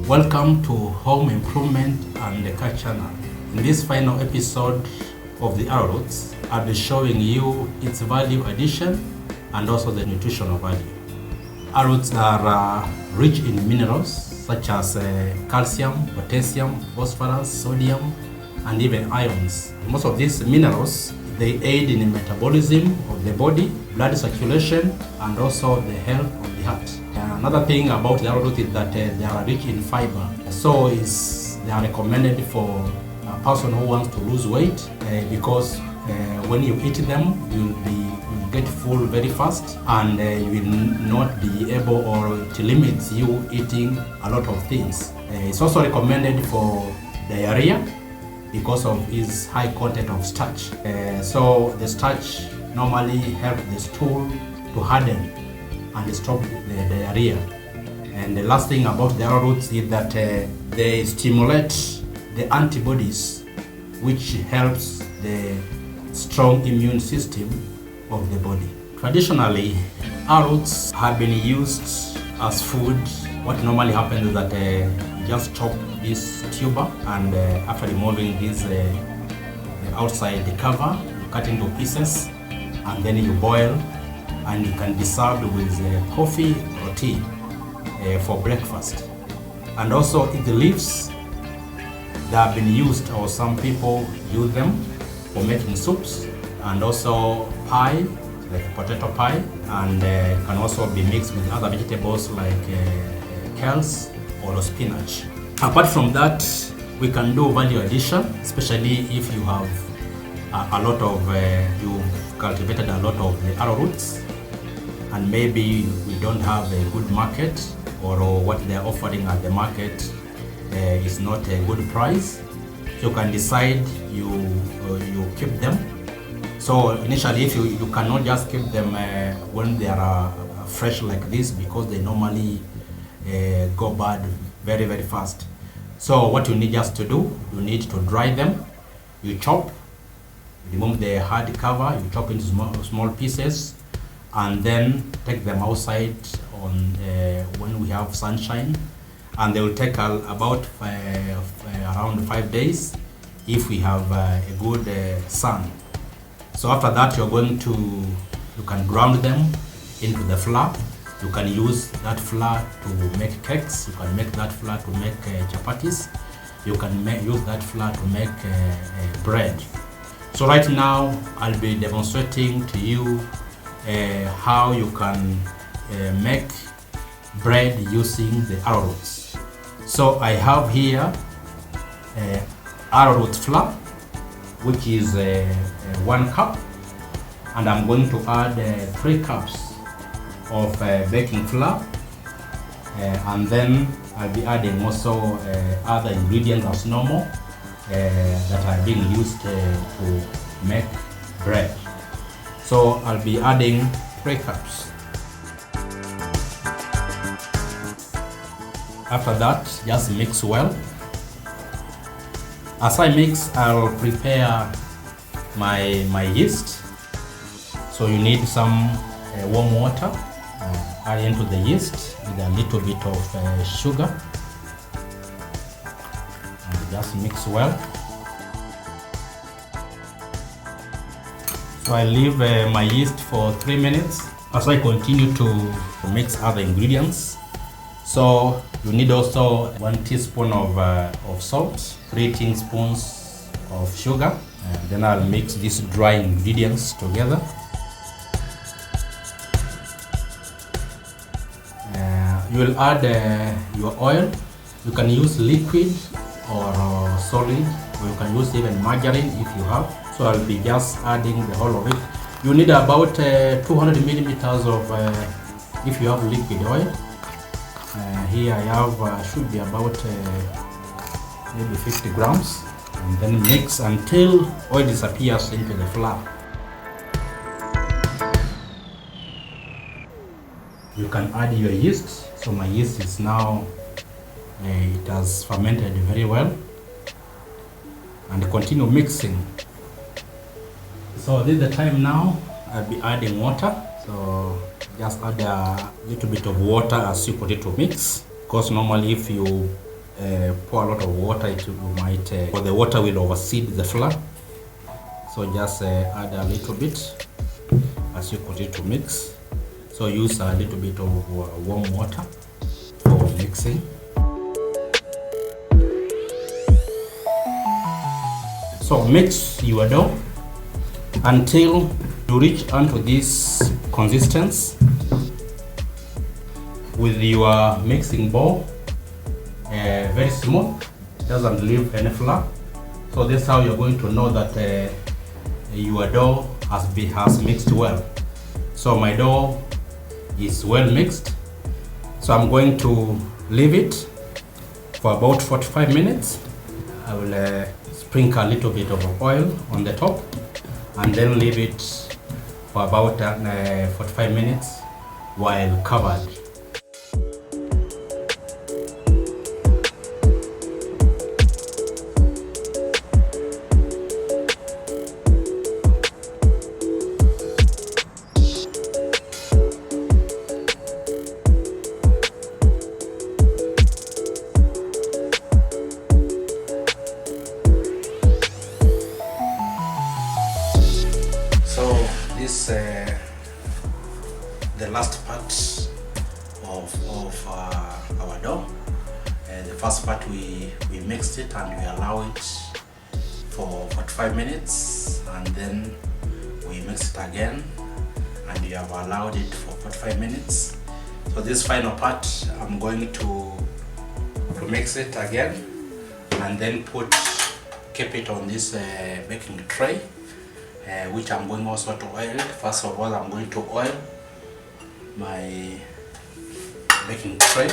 Welcome to Home Improvement and the Car Channel. In this final episode of the arrowroots, I'll be showing you its value addition and also the nutritional value. Arrowroots are rich in minerals such as calcium, potassium, phosphorus, sodium, and even ions. Most of these minerals, they aid in the metabolism of the body, blood circulation, and also the health of the heart. Another thing about the arrowroot is that they are rich in fiber. So they are recommended for a person who wants to lose weight because when you eat them, you'll get full very fast, and you will not be able, or it limits you eating a lot of things. It's also recommended for diarrhea because of its high content of starch. So the starch normally helps the stool to harden and stop the diarrhea. And the last thing about the arrowroots is that they stimulate the antibodies, which helps the strong immune system of the body. Traditionally, arrowroots have been used as food. What normally happens is that you just chop this tuber, and after removing this outside the cover, you cut into pieces, and then you boil, and it can be served with coffee or tea for breakfast. And also the leaves that have been used, or some people use them for making soups, and also pie, like potato pie, and can also be mixed with other vegetables like kales or spinach. Apart from that, we can do value addition, especially if you have you've cultivated a lot of the arrowroots, and maybe we don't have a good market, or what they're offering at the market is not a good price. You can decide you keep them. So initially, if you cannot just keep them when they are fresh like this, because they normally go bad very, very fast. So what you need just to do, you need to dry them. You chop, remove the hard cover, you chop into small pieces, and then take them outside on when we have sunshine, and they will take about around 5 days if we have a good sun. So after that, you can ground them into the flour. You can use that flour to make cakes. You can make that flour to make chapatis. You can use that flour to make bread. So right now, I'll be demonstrating to you how you can make bread using the arrowroots. So I have here arrowroot flour, which is 1 cup, and I'm going to add 3 cups of baking flour, and then I'll be adding also other ingredients as normal that are being used to make bread. So I'll be adding 3 cups. After that, just mix well. As I mix, I'll prepare my yeast. So you need some warm water. Add into the yeast with a little bit of sugar, and just mix well. So I leave my yeast for 3 minutes as I continue to mix other ingredients. So you need also 1 teaspoon of salt, 3 teaspoons of sugar, and then I'll mix these dry ingredients together. You will add your oil. You can use liquid or solid, or you can use even margarine if you have. So I'll be just adding the whole of it. You need about 200 millimeters of, if you have liquid oil. Here I have, should be about maybe 50 grams. And then mix until oil disappears into the flour. You can add your yeast. So my yeast is now, it has fermented very well. And continue mixing. So this is the time now. I'll be adding water. So just add a little bit of water as you put it to mix. Because normally if you pour a lot of water, it might, or the water will overseed the flour. So just add a little bit as you continue to mix. So use a little bit of warm water for mixing. So mix your dough until you reach onto this consistency with your mixing bowl, very smooth, doesn't leave any flour. So this is how you're going to know that your dough has mixed well. So my dough is well mixed, so I'm going to leave it for about 45 minutes. I will sprinkle a little bit of oil on the top and then leave it for about 45 minutes while covered. So this the last part of our dough. The first part we mixed it and we allow it for 45 minutes, and then we mix it again and we have allowed it for 45 minutes. So this final part I'm going to mix it again and then keep it on this baking tray, which I'm going also to oil. First of all, I'm going to oil my baking tray.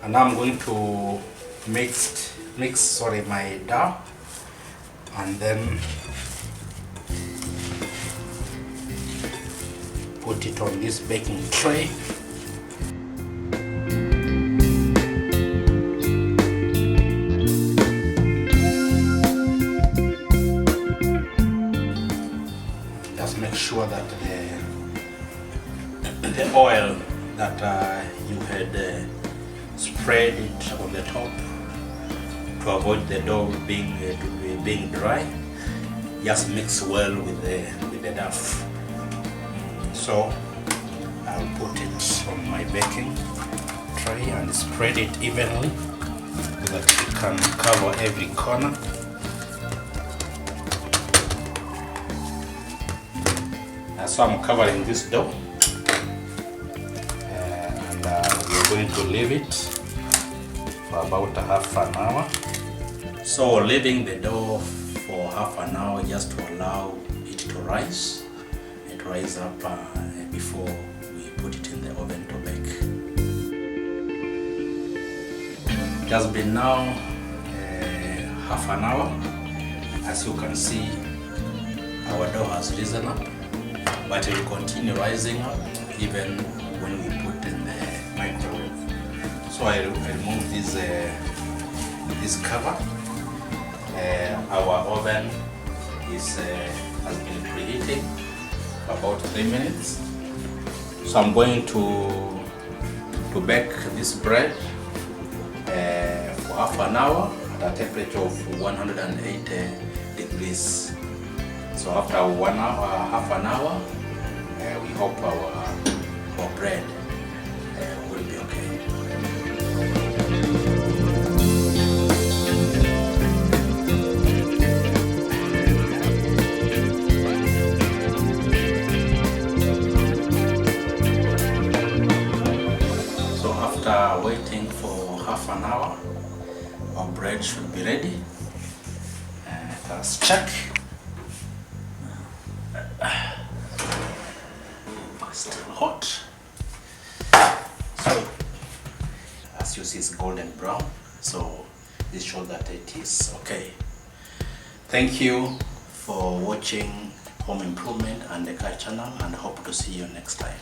And now I'm going to mix my dough, and then put it on this baking tray. Make sure that the oil that you had spread it on the top to avoid the dough being dry, just mix well with the dough. So I'll put it on my baking tray and spread it evenly so that it can cover every corner. So I'm covering this dough, and we're going to leave it for about half an hour. So leaving the dough for half an hour just to allow it to rise up before we put it in the oven to bake. It has been now half an hour. As you can see, our dough has risen up, but it will continue rising up even when we put in the microwave. So I remove this cover. Our oven has been preheating for about 3 minutes. So I'm going to bake this bread for half an hour at a temperature of 180 degrees. So after half an hour, we hope our bread will be okay. So after waiting for half an hour, our bread should be ready. Let's check. Still hot. So as you see, it's golden brown, so this shows that it is okay. Thank you for watching Home Improvement and the Car channel, and hope to see you next time.